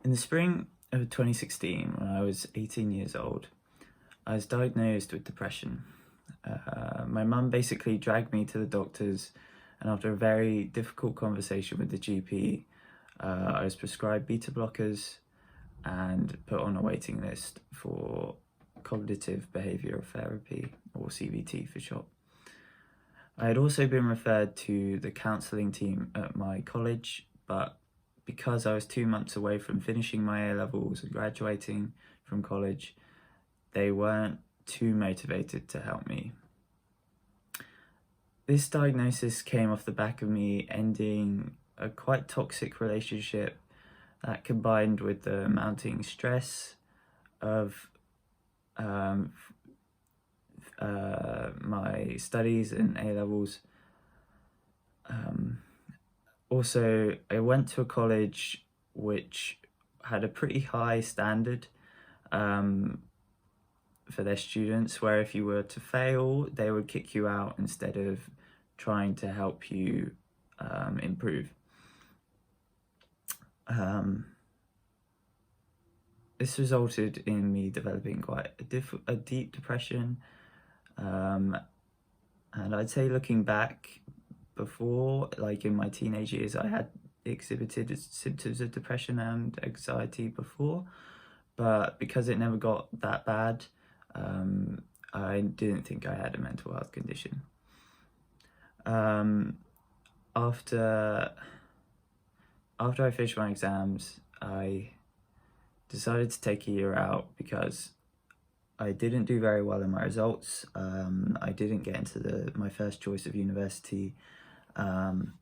In the spring of 2016, when I was 18 years old, I was diagnosed with depression. My mum basically dragged me to the doctors, and after a very difficult conversation with the GP, I was prescribed beta blockers and put on a waiting list for cognitive behavioural therapy, or CBT for short. I had also been referred to the counselling team at my college, but because I was 2 months away from finishing my A-levels and graduating from college, they weren't too motivated to help me. This diagnosis came off the back of me ending a quite toxic relationship that, combined with the mounting stress of my studies and A-levels. Also, I went to a college which had a pretty high standard for their students, where if you were to fail, they would kick you out instead of trying to help you improve. This resulted in me developing quite a deep depression, and I'd say, looking back, before, like in my teenage years, I had exhibited symptoms of depression and anxiety before, but because it never got that bad, I didn't think I had a mental health condition. After I finished my exams, I decided to take a year out because I didn't do very well in my results. I didn't get into my first choice of university, and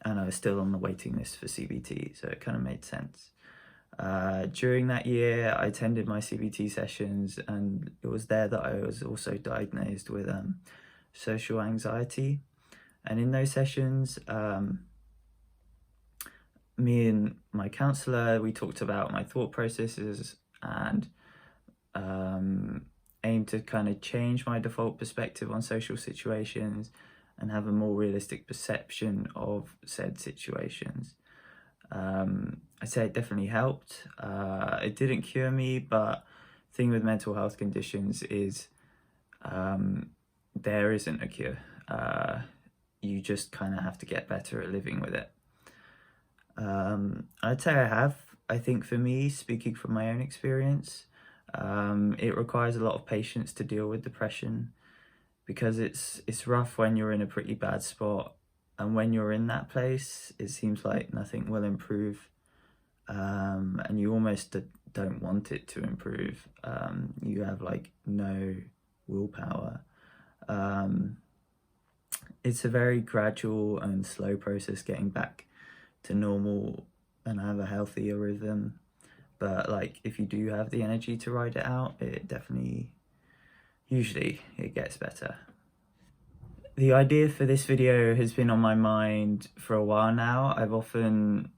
I was still on the waiting list for CBT, so it kind of made sense. During that year, I attended my CBT sessions, and it was there that I was also diagnosed with social anxiety. And in those sessions, me and my counsellor, we talked about my thought processes and aimed to kind of change my default perspective on social situations and have a more realistic perception of said situations. I'd say it definitely helped. It didn't cure me, but the thing with mental health conditions is there isn't a cure. You just kind of have to get better at living with it. I'd say I have. I think for me, speaking from my own experience, it requires a lot of patience to deal with depression, because it's rough when you're in a pretty bad spot, and when you're in that place, it seems like nothing will improve, and you almost don't want it to improve. You have like no willpower. It's a very gradual and slow process getting back to normal and have a healthier rhythm, but like if you do have the energy to ride it out, it definitely, usually it gets better. The idea for this video has been on my mind for a while now. I've often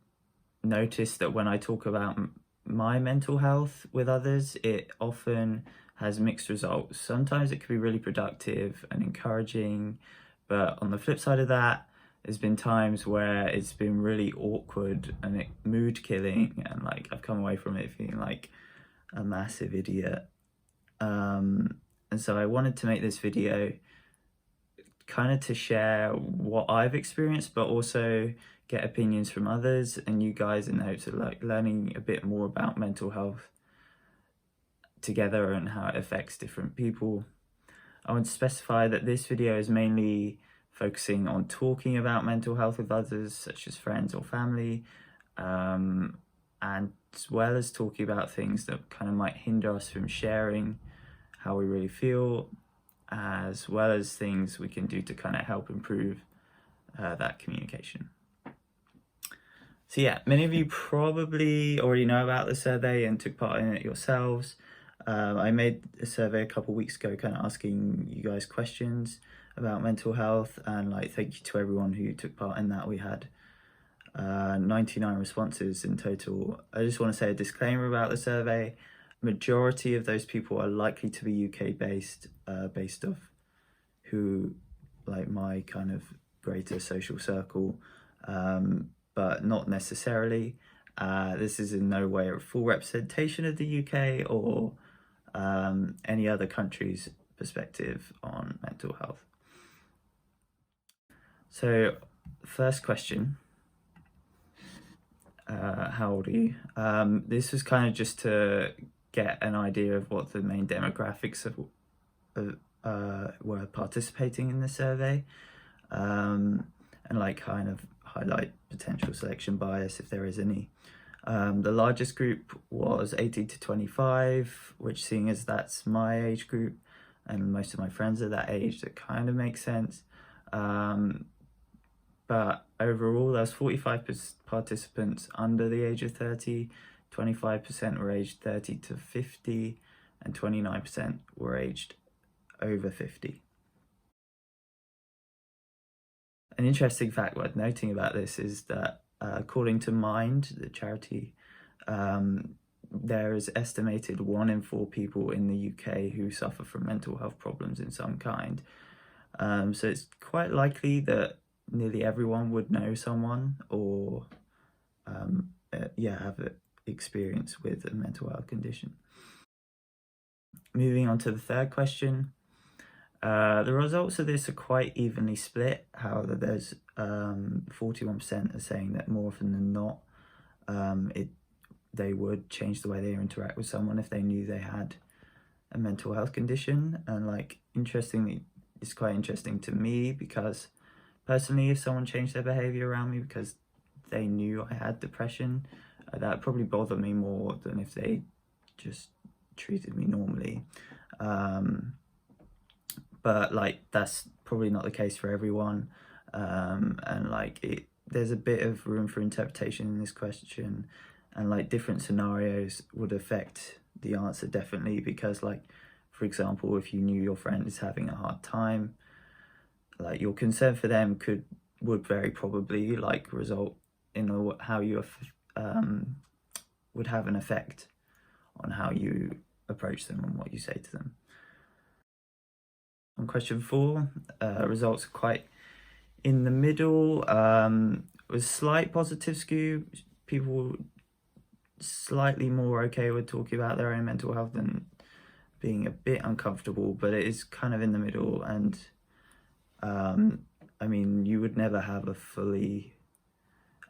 noticed that when I talk about my mental health with others, it often has mixed results. Sometimes it can be really productive and encouraging, but on the flip side of that, there's been times where it's been really awkward and mood killing, and like I've come away from it feeling like a massive idiot. And so I wanted to make this video kind of to share what I've experienced, but also get opinions from others and you guys, in the hopes of like learning a bit more about mental health together and how it affects different people. I want to specify that this video is mainly focusing on talking about mental health with others, such as friends or family, and as well as talking about things that kind of might hinder us from sharing how we really feel, as well as things we can do to kind of help improve that communication. So yeah, many of you probably already know about the survey and took part in it yourselves. I made a survey a couple of weeks ago kind of asking you guys questions about mental health, and like thank you to everyone who took part in that. We had 99 responses in total. I just want to say a disclaimer about the survey. Majority of those people are likely to be UK based, based off who, like my kind of greater social circle, but not necessarily. this is in no way a full representation of the UK or any other country's perspective on mental health. So, first question, how old are you? This was kind of just to get an idea of what the main demographics were participating in the survey, and like kind of highlight potential selection bias if there is any. The largest group was 18 to 25, which, seeing as that's my age group and most of my friends are that age, that kind of makes sense. But overall, there's 45 participants under the age of 30, 25% were aged 30 to 50, and 29% were aged over 50. An interesting fact worth noting about this is that according to Mind, the charity, there is estimated 1 in 4 people in the UK who suffer from mental health problems in some kind. So it's quite likely that nearly everyone would know someone or have an experience with a mental health condition. Moving on to the third question. The results of this are quite evenly split. However, there's 41% are saying that more often than not, they would change the way they interact with someone if they knew they had a mental health condition. And like, interestingly, it's quite interesting to me because personally, if someone changed their behavior around me because they knew I had depression, that would probably bother me more than if they just treated me normally. But like, that's probably not the case for everyone. And like, there's a bit of room for interpretation in this question, and like different scenarios would affect the answer definitely, because like, for example, if you knew your friend is having a hard time, like your concern for them would very probably like result in how you would have an effect on how you approach them and what you say to them. On question 4, results are quite in the middle, with slight positive skew. People slightly more okay with talking about their own mental health than being a bit uncomfortable, but it is kind of in the middle. And I mean, you would never have a fully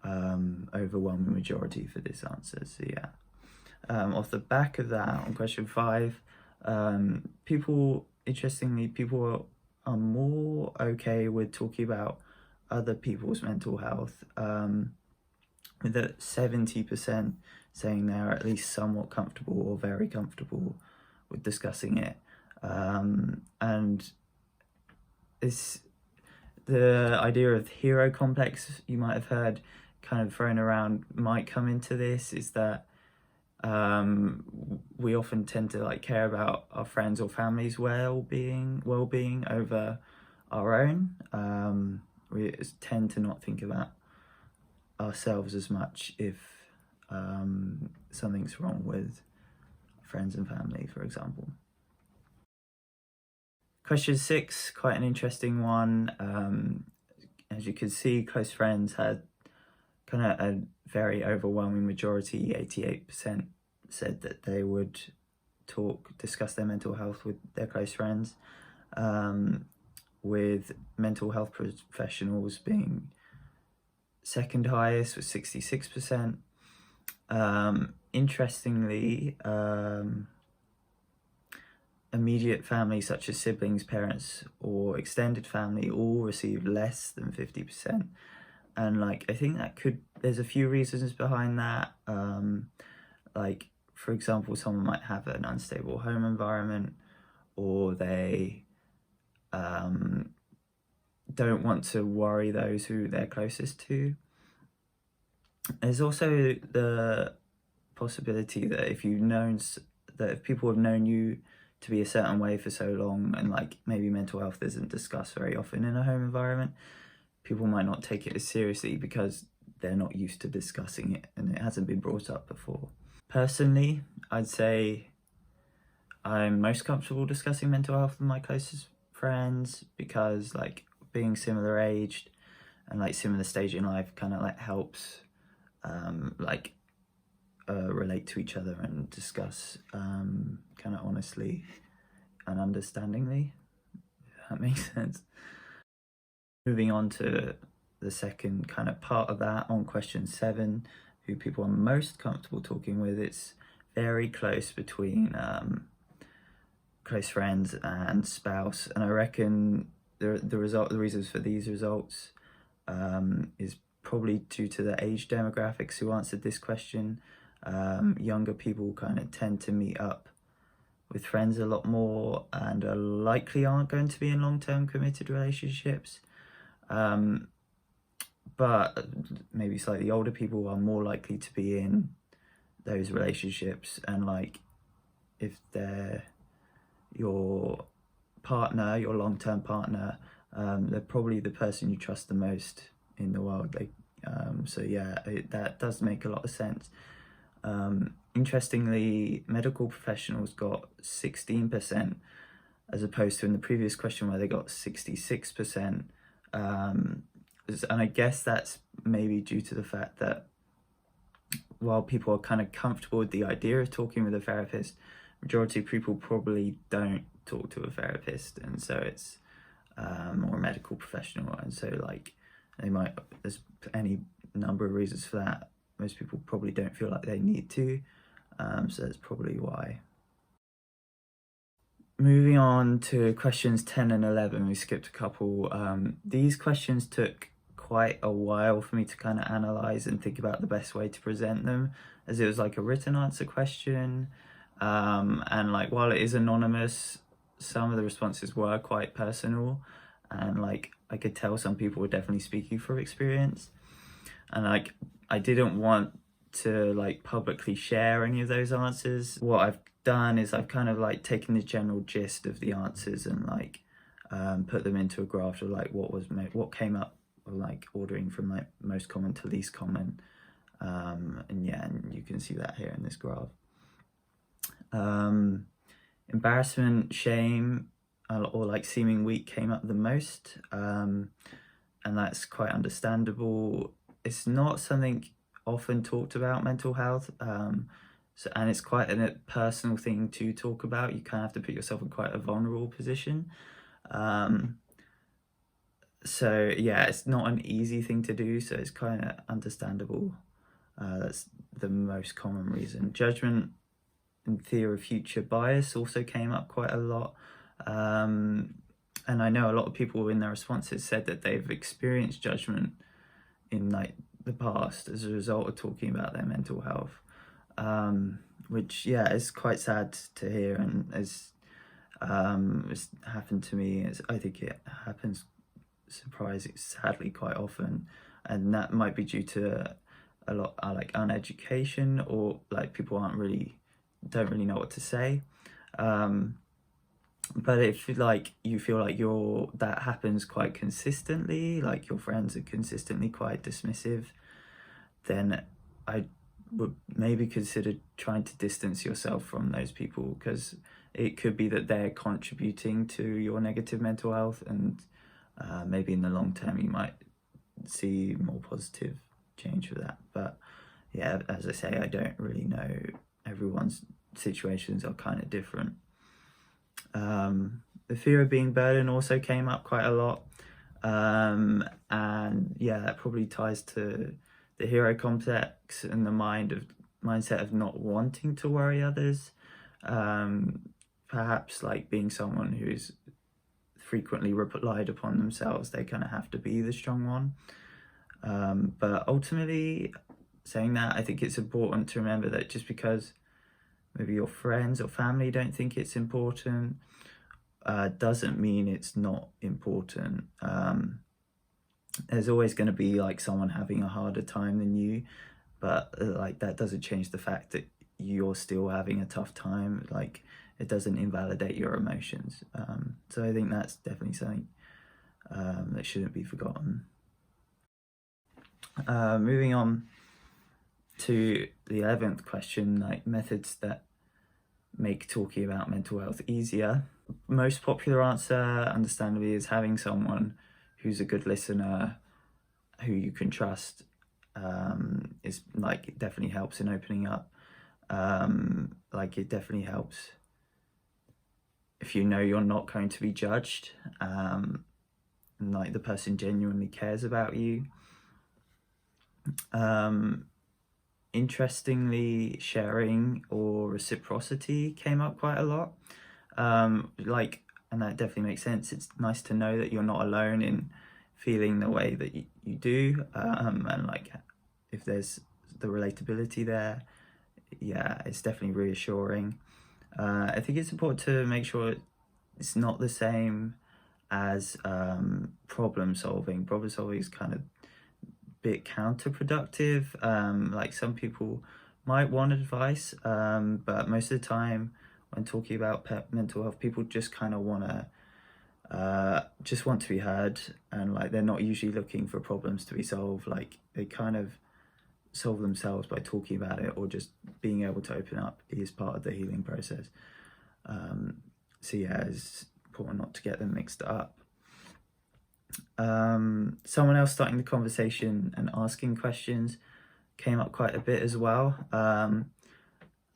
overwhelming majority for this answer, so yeah. Off the back of that, on question 5, interestingly, people are more okay with talking about other people's mental health, with 70% saying they're at least somewhat comfortable or very comfortable with discussing it. And the idea of hero complex you might have heard kind of thrown around might come into this, is that we often tend to like care about our friends or family's well-being over our own. We tend to not think about ourselves as much if something's wrong with friends and family, for example. Question 6, quite an interesting one. As you can see, close friends had kind of a very overwhelming majority. 88% said that they would discuss their mental health with their close friends, with mental health professionals being second highest with 66%. Interestingly, immediate family such as siblings, parents, or extended family all received less than 50%. And like, I think there's a few reasons behind that. Like, for example, someone might have an unstable home environment, or they don't want to worry those who they're closest to. There's also the possibility that if people have known you to be a certain way for so long, and like maybe mental health isn't discussed very often in a home environment, people might not take it as seriously because they're not used to discussing it and it hasn't been brought up before. Personally, I'd say I'm most comfortable discussing mental health with my closest friends, because like being similar aged and like similar stage in life kind of like helps like relate to each other and discuss kind of honestly and understandingly, if that makes sense. Moving on to the second kind of part of that, on question 7, who people are most comfortable talking with. It's very close between close friends and spouse, and I reckon the reasons for these results is probably due to the age demographics who answered this question. Younger people kind of tend to meet up with friends a lot more and are likely aren't going to be in long-term committed relationships. But maybe slightly older people are more likely to be in those relationships, and like if they're your partner, your long-term partner, they're probably the person you trust the most in the world. Like, so yeah, that does make a lot of sense. Interestingly, medical professionals got 16%, as opposed to in the previous question where they got 66%. And I guess that's maybe due to the fact that while people are kind of comfortable with the idea of talking with a therapist, majority of people probably don't talk to a therapist, and so it's or a medical professional, and so like there's any number of reasons for that. Most people probably don't feel like they need to, so that's probably why. Moving on to questions 10 and 11, we skipped a couple. These questions took quite a while for me to kind of analyze and think about the best way to present them, as it was like a written answer question, and like while it is anonymous, some of the responses were quite personal, and like I could tell some people were definitely speaking from experience, and like I didn't want to like publicly share any of those answers. What I've done is I've kind of like taken the general gist of the answers and like put them into a graph of like what came up, or like ordering from like most common to least common, and yeah, and you can see that here in this graph. Embarrassment, shame, or like seeming weak came up the most, and that's quite understandable. It's not something often talked about, mental health, so, and it's quite a personal thing to talk about. You kind of have to put yourself in quite a vulnerable position, so yeah, it's not an easy thing to do, so it's kind of understandable. That's the most common reason. Judgment and fear of future bias also came up quite a lot, and I know a lot of people in their responses said that they've experienced judgment in like the past as a result of talking about their mental health, which yeah, is quite sad to hear, and as it's happened to me. I think it happens sadly quite often, and that might be due to a lot like uneducation, or like people don't really know what to say. But if like you feel like that happens quite consistently, like your friends are consistently quite dismissive, then I would maybe consider trying to distance yourself from those people, because it could be that they're contributing to your negative mental health, and maybe in the long term you might see more positive change for that. But yeah, as I say, I don't really know. Everyone's situations are kind of different. The fear of being burdened also came up quite a lot, and yeah, that probably ties to the hero complex and the mindset of not wanting to worry others. Perhaps like being someone who's frequently relied upon themselves, they kind of have to be the strong one. But ultimately, saying that, I think it's important to remember that just because maybe your friends or family don't think it's important, doesn't mean it's not important. There's always going to be like someone having a harder time than you, but like that doesn't change the fact that you're still having a tough time. Like it doesn't invalidate your emotions. So I think that's definitely something that shouldn't be forgotten. Moving on to the 11th question, like methods that make talking about mental health easier. Most popular answer, understandably, is having someone who's a good listener, who you can trust. Is like, it definitely helps in opening up. Like it definitely helps if you know you're not going to be judged, and like the person genuinely cares about you. Interestingly, sharing or reciprocity came up quite a lot. Like, and that definitely makes sense. It's nice to know that you're not alone in feeling the way that you do, and like if there's the relatability there, yeah, it's definitely reassuring. I think it's important to make sure it's not the same as problem solving. Problem solving is kind of bit counterproductive. Like some people might want advice, but most of the time when talking about mental health, people just kind of want to be heard, and like they're not usually looking for problems to be solved. Like they kind of solve themselves by talking about it, or just being able to open up is part of the healing process. So yeah, it's important not to get them mixed up. Someone else starting the conversation and asking questions came up quite a bit as well.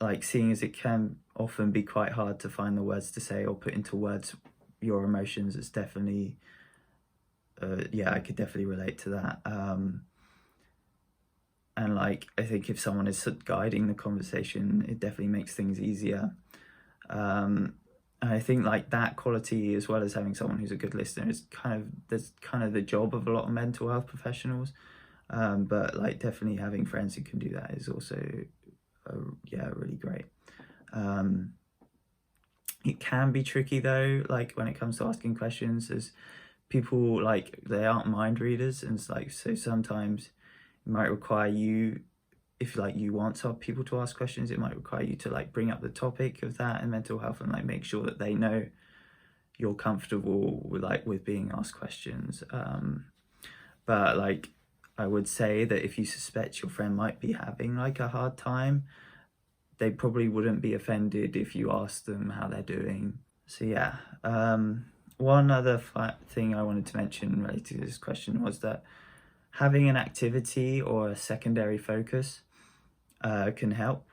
Like seeing as it can often be quite hard to find the words to say or put into words your emotions, it's definitely, yeah, I could definitely relate to that. And like, I think if someone is guiding the conversation, it definitely makes things easier. And I think like that quality, as well as having someone who's a good listener, is that's kind of the job of a lot of mental health professionals. But like definitely having friends who can do that is also, yeah, really great. It can be tricky though, like when it comes to asking questions, as people, like, they aren't mind readers, and it's like, so sometimes it might require you, if like you want some people to ask questions, it might require you to like bring up the topic of that and mental health, and like make sure that they know you're comfortable with being asked questions. But like I would say that if you suspect your friend might be having like a hard time, they probably wouldn't be offended if you asked them how they're doing. So yeah, one other thing I wanted to mention related to this question was that having an activity or a secondary focus can help.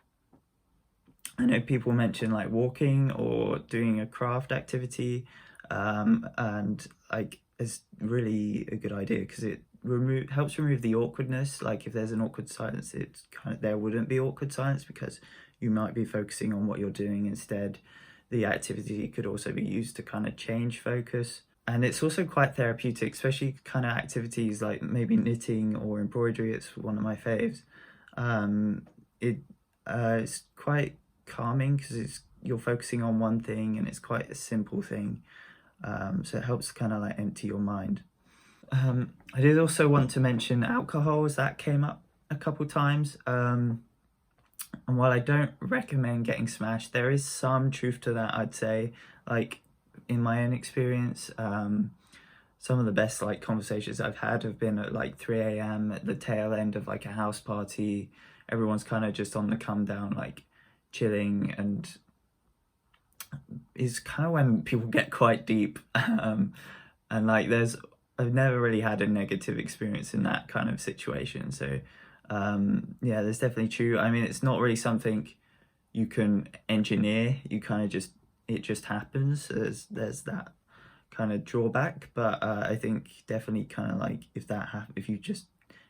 I know people mention like walking or doing a craft activity, and like it's really a good idea because it helps remove the awkwardness. Like if there's an awkward silence, it's kind of, there wouldn't be awkward silence because you might be focusing on what you're doing instead. The activity could also be used to kind of change focus. And it's also quite therapeutic, especially kind of activities like maybe knitting or embroidery. It's one of my faves. It's quite calming because you're focusing on one thing and it's quite a simple thing. So it helps kind of like empty your mind. I did also want to mention alcohol, as that came up a couple times. And while I don't recommend getting smashed, there is some truth to that, I'd say. Like in my own experience, some of the best like conversations I've had have been at like 3 a.m. at the tail end of like a house party. Everyone's kind of just on the come down, like chilling, and is kind of when people get quite deep. And like I've never really had a negative experience in that kind of situation. So yeah, there's definitely true. I mean, it's not really something you can engineer. You kind of just, it just happens. There's that kind of drawback, but I think definitely kind of like if you just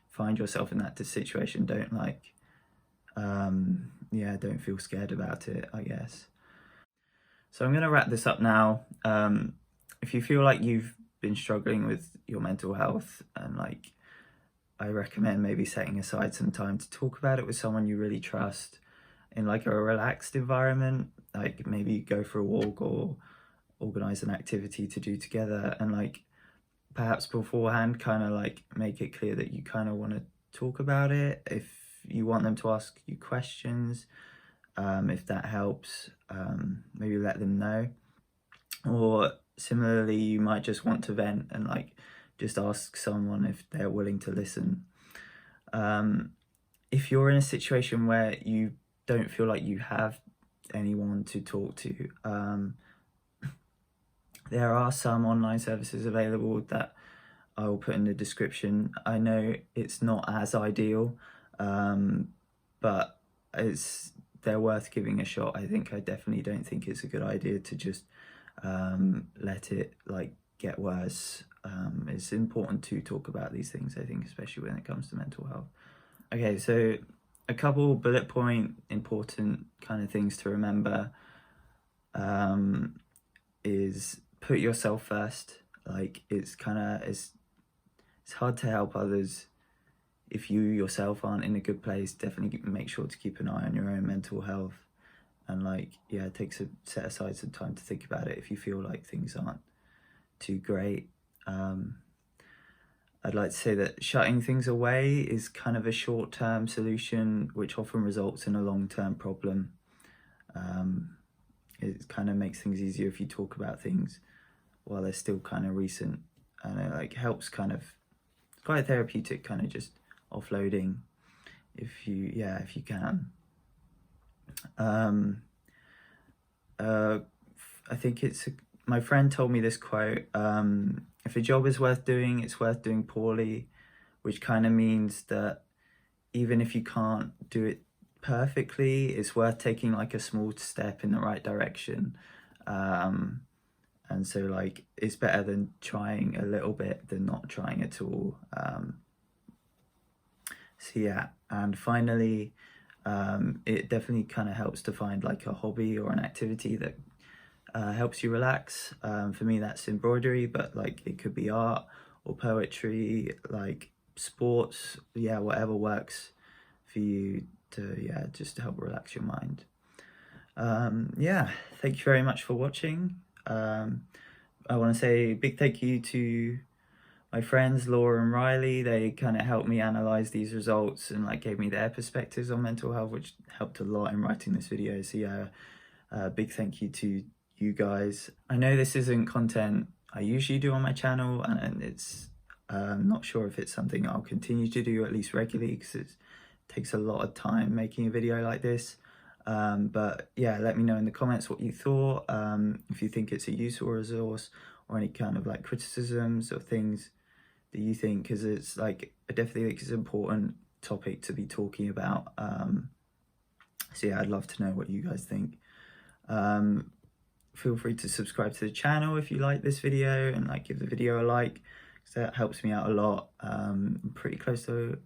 find yourself in that situation, don't like yeah, don't feel scared about it, I guess. So I'm going to wrap this up now. If you feel like you've been struggling with your mental health, and like, I recommend maybe setting aside some time to talk about it with someone you really trust in like a relaxed environment. Like maybe go for a walk or organize an activity to do together, and like perhaps beforehand kind of like make it clear that you kind of want to talk about it. If you want them to ask you questions, if that helps, maybe let them know. Or similarly, you might just want to vent and like just ask someone if they're willing to listen. If you're in a situation where you don't feel like you have anyone to talk to, there are some online services available that I will put in the description. I know it's not as ideal, but they're worth giving a shot. I definitely don't think it's a good idea to just let it like get worse. It's important to talk about these things, I think, especially when it comes to mental health. Okay, so a couple bullet point important kind of things to remember is put yourself first. Like, it's hard to help others if you yourself aren't in a good place. Definitely make sure to keep an eye on your own mental health, and like, yeah, set aside some time to think about it if you feel like things aren't too great. I'd like to say that shutting things away is kind of a short-term solution, which often results in a long-term problem. It kind of makes things easier if you talk about things while they're still kind of recent, and it like helps kind of, it's quite therapeutic, kind of just offloading if you can. I think my friend told me this quote, if a job is worth doing, it's worth doing poorly, which kind of means that even if you can't do it perfectly, it's worth taking like a small step in the right direction. And so like, it's better than trying a little bit than not trying at all. So yeah, and finally, it definitely kind of helps to find like a hobby or an activity that helps you relax. For me, that's embroidery, but like it could be art or poetry, like sports, yeah, whatever works for you to, yeah, just to help relax your mind. Yeah, thank you very much for watching. I want to say a big thank you to my friends Laura and Riley. They kind of helped me analyze these results and like gave me their perspectives on mental health, which helped a lot in writing this video. So yeah, big thank you to you guys. I know this isn't content I usually do on my channel, and it's not sure if it's something I'll continue to do at least regularly, because it takes a lot of time making a video like this. But yeah, let me know in the comments what you thought, if you think it's a useful resource, or any kind of like criticisms or things that you think, because it's like, I definitely think it's an important topic to be talking about. So yeah, I'd love to know what you guys think. Feel free to subscribe to the channel if you like this video, and like give the video a like, because that helps me out a lot. I'm pretty close to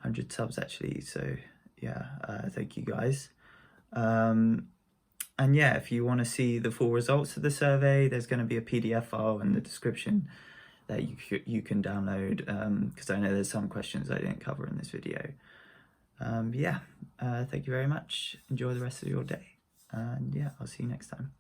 100 subs actually, so yeah, thank you guys. And yeah, if you want to see the full results of the survey, there's going to be a PDF file in the description that you can download, because I know there's some questions I didn't cover in this video. Yeah, thank you very much. Enjoy the rest of your day, and yeah, I'll see you next time.